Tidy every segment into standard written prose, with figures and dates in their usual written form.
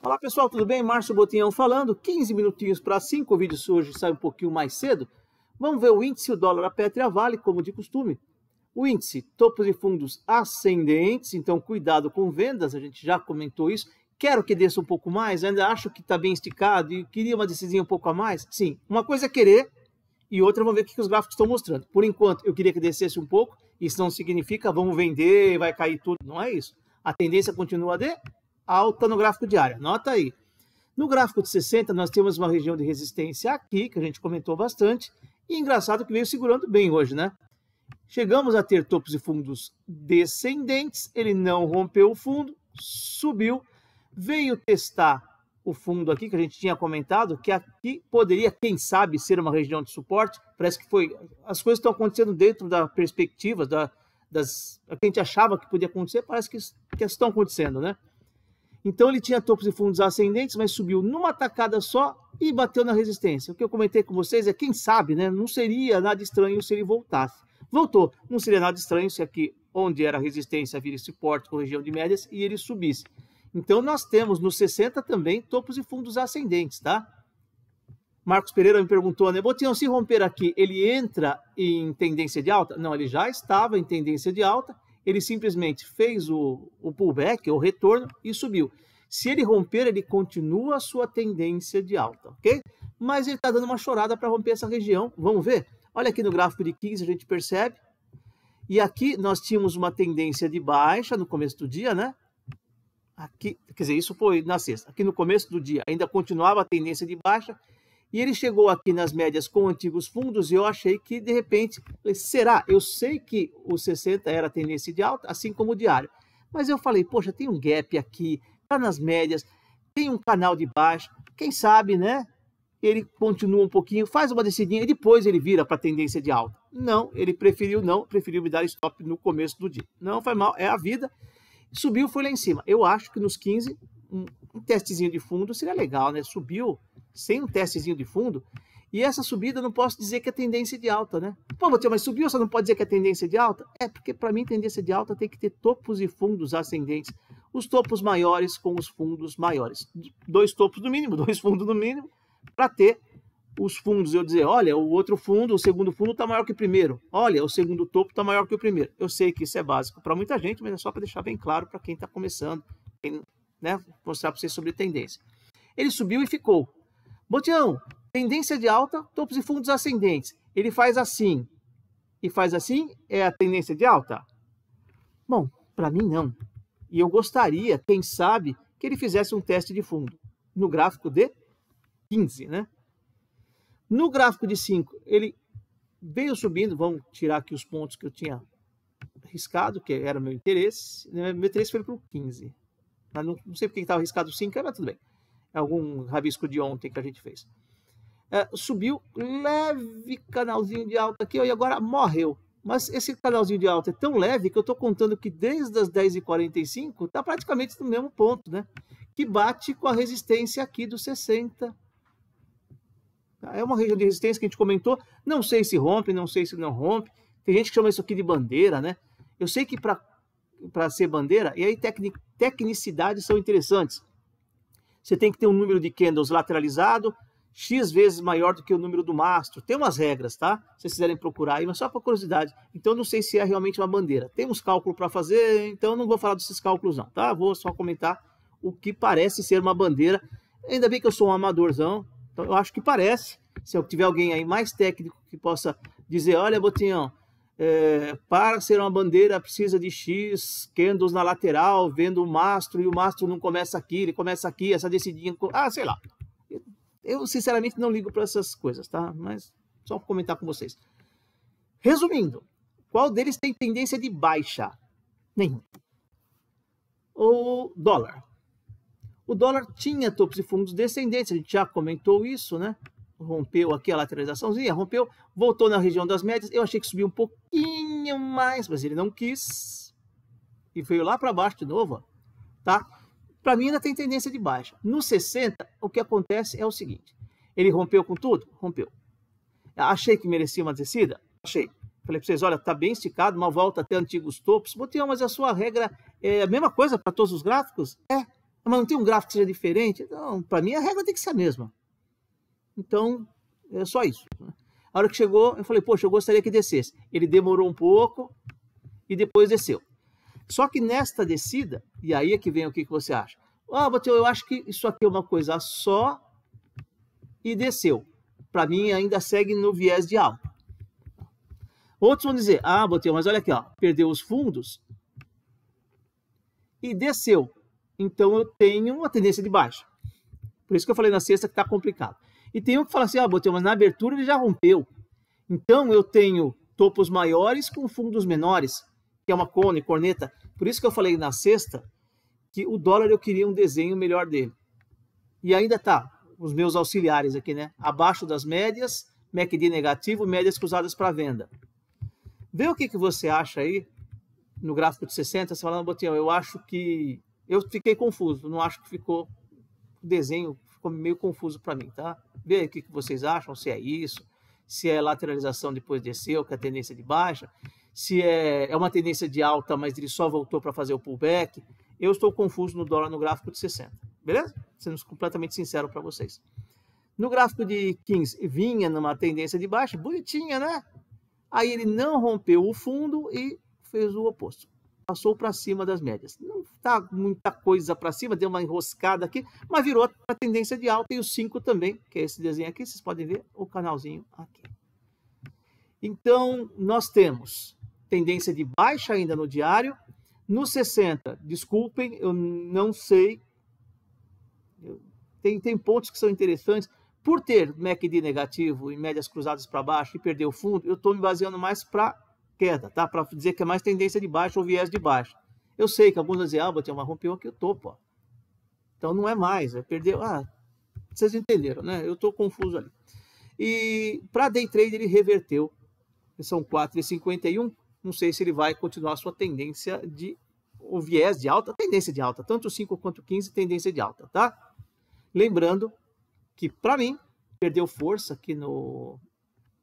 Olá pessoal, tudo bem? Márcio Botinhão falando, 15 minutinhos para 5, o vídeo hoje sai um pouquinho mais cedo. Vamos ver o índice, o dólar, a Petro e a Vale, como de costume. O índice, topos e fundos ascendentes, então cuidado com vendas, a gente já comentou isso. Quero que desça um pouco mais, ainda acho que está bem esticado e queria uma descidinha um pouco a mais. Sim, uma coisa é querer e outra vamos ver o que os gráficos estão mostrando. Por enquanto, eu queria que descesse um pouco, isso não significa vamos vender, vai cair tudo, não é isso. A tendência continua de alta no gráfico diário, nota aí. No gráfico de 60, nós temos uma região de resistência aqui, que a gente comentou bastante, e engraçado que veio segurando bem hoje, né? Chegamos a ter topos e fundos descendentes, ele não rompeu o fundo, subiu, veio testar o fundo aqui, que a gente tinha comentado, que aqui poderia, quem sabe, ser uma região de suporte, parece que foi, as coisas estão acontecendo dentro da perspectiva, das que a gente achava que podia acontecer, parece que estão acontecendo, né? Então ele tinha topos e fundos ascendentes, mas subiu numa tacada só e bateu na resistência. O que eu comentei com vocês é, quem sabe, né? Não seria nada estranho se ele voltasse. Voltou, não seria nada estranho se aqui, onde era a resistência, vira suporte com região de médias e ele subisse. Então nós temos no 60 também topos e fundos ascendentes, tá? Marcos Pereira me perguntou, né? Botinhão, se romper aqui, ele entra em tendência de alta? Não, ele já estava em tendência de alta. Ele simplesmente fez o pullback, o retorno, e subiu. Se ele romper, ele continua a sua tendência de alta, ok? Mas ele está dando uma chorada para romper essa região. Vamos ver? Olha aqui no gráfico de 15, a gente percebe. E aqui nós tínhamos uma tendência de baixa no começo do dia, né? Aqui, quer dizer, isso foi na sexta. Aqui no começo do dia ainda continuava a tendência de baixa. E ele chegou aqui nas médias com antigos fundos e eu achei que, de repente, será? Eu sei que o 60 era a tendência de alta, assim como o diário. Mas eu falei, poxa, tem um gap aqui, está nas médias, tem um canal de baixa, quem sabe, né? Ele continua um pouquinho, faz uma descidinha e depois ele vira para a tendência de alta. Não, ele preferiu me dar stop no começo do dia. Não faz mal, é a vida. Subiu, foi lá em cima. Eu acho que nos 15, um testezinho de fundo seria legal, né? Subiu sem um testezinho de fundo, e essa subida eu não posso dizer que é tendência de alta, né? Pô, mas subiu, você não pode dizer que é tendência de alta? É, porque para mim tendência de alta tem que ter topos e fundos ascendentes, os topos maiores com os fundos maiores. 2 topos no mínimo, 2 fundos no mínimo, para ter os fundos, eu dizer, olha, o outro fundo, o segundo fundo está maior que o primeiro, olha, o segundo topo está maior que o primeiro. Eu sei que isso é básico para muita gente, mas é só para deixar bem claro para quem está começando, né? Mostrar para vocês sobre tendência. Ele subiu e ficou. Botião, tendência de alta, topos e fundos ascendentes. Ele faz assim e faz assim, é a tendência de alta? Bom, para mim não. E eu gostaria, quem sabe, que ele fizesse um teste de fundo. No gráfico de 15, né? No gráfico de 5, ele veio subindo, vamos tirar aqui os pontos que eu tinha riscado, que era o meu interesse. Meu interesse foi para o 15. Mas não sei porque estava riscado 5, mas tudo bem. Algum rabisco de ontem que a gente fez. Subiu, leve canalzinho de alta aqui, ó, e agora morreu. Mas esse canalzinho de alta é tão leve que eu estou contando que desde as 10h45 está praticamente no mesmo ponto, né? Que bate com a resistência aqui do 60. É uma região de resistência que a gente comentou. Não sei se rompe, não sei se não rompe. Tem gente que chama isso aqui de bandeira, né? Eu sei que para ser bandeira, e aí tecnicidades são interessantes. Você tem que ter um número de candles lateralizado, X vezes maior do que o número do mastro. Tem umas regras, tá? Se vocês quiserem procurar aí, mas só por curiosidade. Então, não sei se é realmente uma bandeira. Tem uns cálculos para fazer, então não vou falar desses cálculos não, tá? Vou só comentar o que parece ser uma bandeira. Ainda bem que eu sou um amadorzão, então eu acho que parece. Se eu tiver alguém aí mais técnico que possa dizer, olha, Botinhão, para ser uma bandeira precisa de X candles na lateral, vendo o mastro, e o mastro não começa aqui, ele começa aqui, essa descidinha, sei lá. Eu sinceramente não ligo para essas coisas, tá? Mas só para comentar com vocês. Resumindo, qual deles tem tendência de baixa? Nenhum. O dólar. O dólar tinha topos e fundos descendentes, a gente já comentou isso, né? Rompeu aqui a lateralizaçãozinha, rompeu, voltou na região das médias. Eu achei que subiu um pouquinho mais, mas ele não quis. E veio lá para baixo de novo, ó, tá? Para mim ainda tem tendência de baixa. No 60, o que acontece é o seguinte. Ele rompeu com tudo? Rompeu. Achei que merecia uma descida? Achei. Falei para vocês, olha, tá bem esticado, uma volta até antigos topos. Botinhão, mas a sua regra é a mesma coisa para todos os gráficos? É. Mas não tem um gráfico que seja diferente? Não, para mim a regra tem que ser a mesma. Então, é só isso. A hora que chegou, eu falei, poxa, eu gostaria que descesse. Ele demorou um pouco e depois desceu. Só que nesta descida, e aí é que vem o que você acha? Ah, Botelho, eu acho que isso aqui é uma coisa só e desceu. Para mim ainda segue no viés de alta. Outros vão dizer, ah, Botelho, mas olha aqui, ó, perdeu os fundos e desceu. Então eu tenho uma tendência de baixa. Por isso que eu falei na sexta que está complicado. E tem um que fala assim, ah, Botelho, mas na abertura ele já rompeu. Então eu tenho topos maiores com fundos menores, que é uma cone, corneta. Por isso que eu falei na sexta que o dólar eu queria um desenho melhor dele. E ainda tá, os meus auxiliares aqui, né? Abaixo das médias, MACD negativo, médias cruzadas para venda. Vê o que você acha aí no gráfico de 60, você falando, Botelho, eu acho que... Eu fiquei confuso, não acho que ficou... O desenho ficou meio confuso para mim, tá? Vê aí o que vocês acham, se é isso, se é lateralização depois desceu, que é a tendência de baixa, se é uma tendência de alta, mas ele só voltou para fazer o pullback. Eu estou confuso no dólar no gráfico de 60, beleza? Sendo completamente sincero para vocês. No gráfico de 15, vinha numa tendência de baixa, bonitinha, né? Aí ele não rompeu o fundo e fez o oposto. Passou para cima das médias. Não está muita coisa para cima, deu uma enroscada aqui, mas virou a tendência de alta. E o 5 também, que é esse desenho aqui, vocês podem ver o canalzinho aqui. Então, nós temos tendência de baixa ainda no diário. No 60, desculpem, eu não sei. Tem pontos que são interessantes. Por ter MACD negativo e médias cruzadas para baixo e perder o fundo, eu estou me baseando mais para queda, tá? Para dizer que é mais tendência de baixa ou viés de baixa. Eu sei que alguns vão dizer, ah, Botelho, mas rompeu aqui o topo, ó. Então não é mais, perdeu. Ah, vocês entenderam, né? Eu estou confuso ali. E para day trade ele reverteu. São 4,51. Não sei se ele vai continuar a sua tendência de o viés de alta, tendência de alta, tanto o 5 quanto o 15, tendência de alta, tá? Lembrando que para mim perdeu força aqui no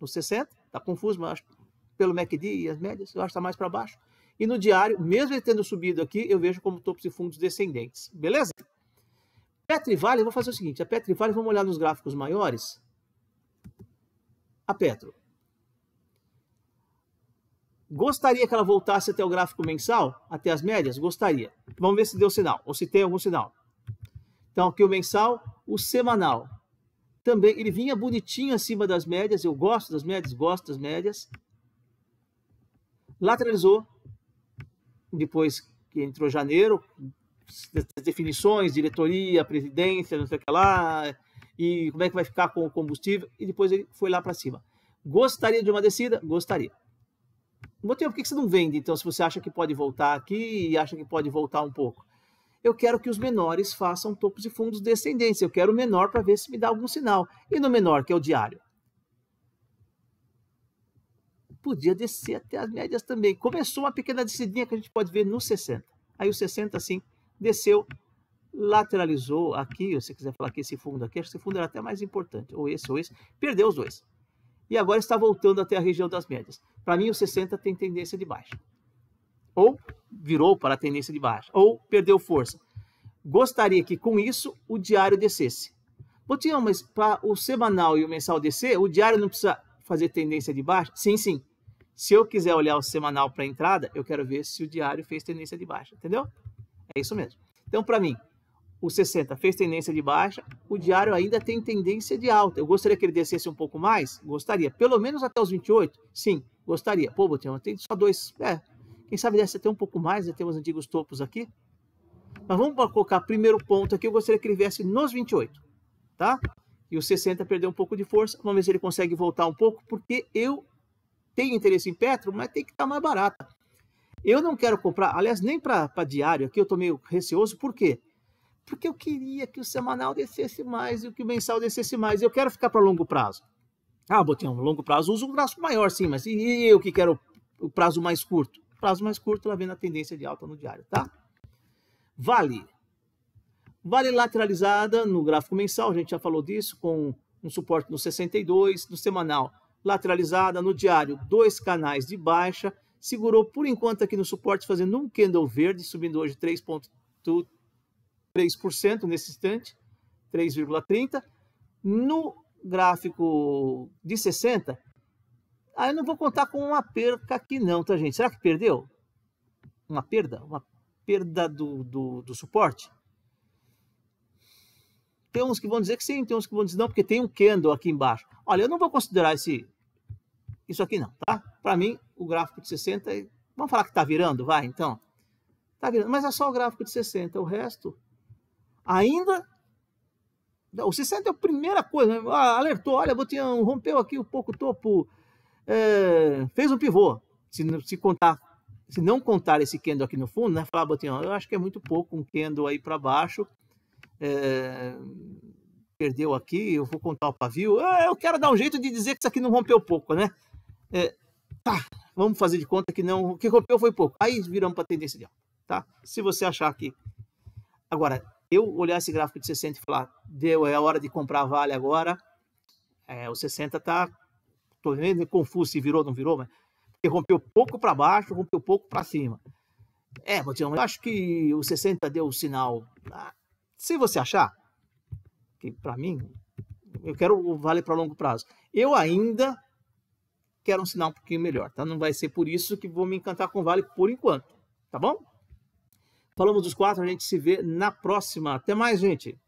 60, tá confuso, mas acho que pelo MACD e as médias, eu acho que está mais para baixo. E no diário, mesmo ele tendo subido aqui, eu vejo como topos e fundos descendentes. Beleza? Petro Vale, eu vou fazer o seguinte. A Petro Vale, vamos olhar nos gráficos maiores. A Petro. Gostaria que ela voltasse até o gráfico mensal? Até as médias? Gostaria. Vamos ver se deu sinal, ou se tem algum sinal. Então, aqui o mensal, o semanal. Também, ele vinha bonitinho acima das médias. Eu gosto das médias, gosto das médias. Lateralizou, depois que entrou janeiro, as definições, diretoria, presidência, não sei o que lá, e como é que vai ficar com o combustível, e depois ele foi lá para cima. Gostaria de uma descida? Gostaria. Botelho, por que você não vende, então, se você acha que pode voltar aqui e acha que pode voltar um pouco? Eu quero que os menores façam topos e fundos descendentes, eu quero o menor para ver se me dá algum sinal. E no menor, que é o diário? Podia descer até as médias também. Começou uma pequena descidinha que a gente pode ver no 60. Aí o 60, assim, desceu, lateralizou aqui, se você quiser falar que esse fundo aqui, acho que esse fundo era até mais importante, ou esse, perdeu os dois. E agora está voltando até a região das médias. Para mim, o 60 tem tendência de baixa. Ou virou para a tendência de baixa, ou perdeu força. Gostaria que com isso o diário descesse. Botelho, mas para o semanal e o mensal descer, o diário não precisa fazer tendência de baixa? Sim, sim. Se eu quiser olhar o semanal para a entrada, eu quero ver se o diário fez tendência de baixa, entendeu? É isso mesmo. Então, para mim, o 60 fez tendência de baixa, o diário ainda tem tendência de alta. Eu gostaria que ele descesse um pouco mais? Gostaria. Pelo menos até os 28? Sim, gostaria. Pô, Botelho, tem só dois. Quem sabe desce até um pouco mais, já temos antigos topos aqui. Mas vamos colocar primeiro ponto aqui, eu gostaria que ele viesse nos 28, tá? E o 60 perdeu um pouco de força, vamos ver se ele consegue voltar um pouco, porque eu tenho interesse em Petro, mas tem que estar mais barata. Eu não quero comprar, aliás, nem para diário, aqui eu estou meio receoso, por quê? Porque eu queria que o semanal descesse mais e que o mensal descesse mais. Eu quero ficar para longo prazo. Ah, Botelho, longo prazo, uso um braço maior, sim, mas e eu que quero o prazo mais curto? O prazo mais curto, ela vem na tendência de alta no diário, tá? Vale. Vale lateralizada no gráfico mensal, a gente já falou disso, com um suporte no 62, no semanal lateralizada, no diário, 2 canais de baixa, segurou por enquanto aqui no suporte, fazendo um candle verde, subindo hoje 3,3 3% nesse instante, 3,30%. No gráfico de 60, aí eu não vou contar com uma perca aqui não, tá, gente? Será que perdeu? Uma perda? Uma perda do suporte? Tem uns que vão dizer que sim, tem uns que vão dizer não, porque tem um candle aqui embaixo. Olha, eu não vou considerar isso aqui não, tá? Para mim, o gráfico de 60, vamos falar que tá virando, vai, então. Tá virando, mas é só o gráfico de 60, o resto ainda... O 60 é a primeira coisa, né? Alertou, olha, Botião, rompeu aqui um pouco o topo, fez um pivô. Se não contar esse candle aqui no fundo, né? Falar, Botião, eu acho que é muito pouco um candle aí para baixo. Perdeu aqui, eu vou contar o pavio. Eu quero dar um jeito de dizer que isso aqui não rompeu pouco, né? Tá, vamos fazer de conta que não, o que rompeu foi pouco. Aí viramos para tendência de alta, tá? Se você achar que... Agora, eu olhar esse gráfico de 60 e falar, é a hora de comprar Vale agora, o 60 tá, tô vendo confuso se virou ou não virou, mas porque rompeu pouco para baixo, rompeu pouco para cima. Botião, eu acho que o 60 deu o sinal. Se você achar, que para mim, eu quero o Vale para longo prazo. Eu ainda quero um sinal um pouquinho melhor, tá? Não vai ser por isso que vou me encantar com o Vale por enquanto, tá bom? Falamos dos 4, a gente se vê na próxima. Até mais, gente!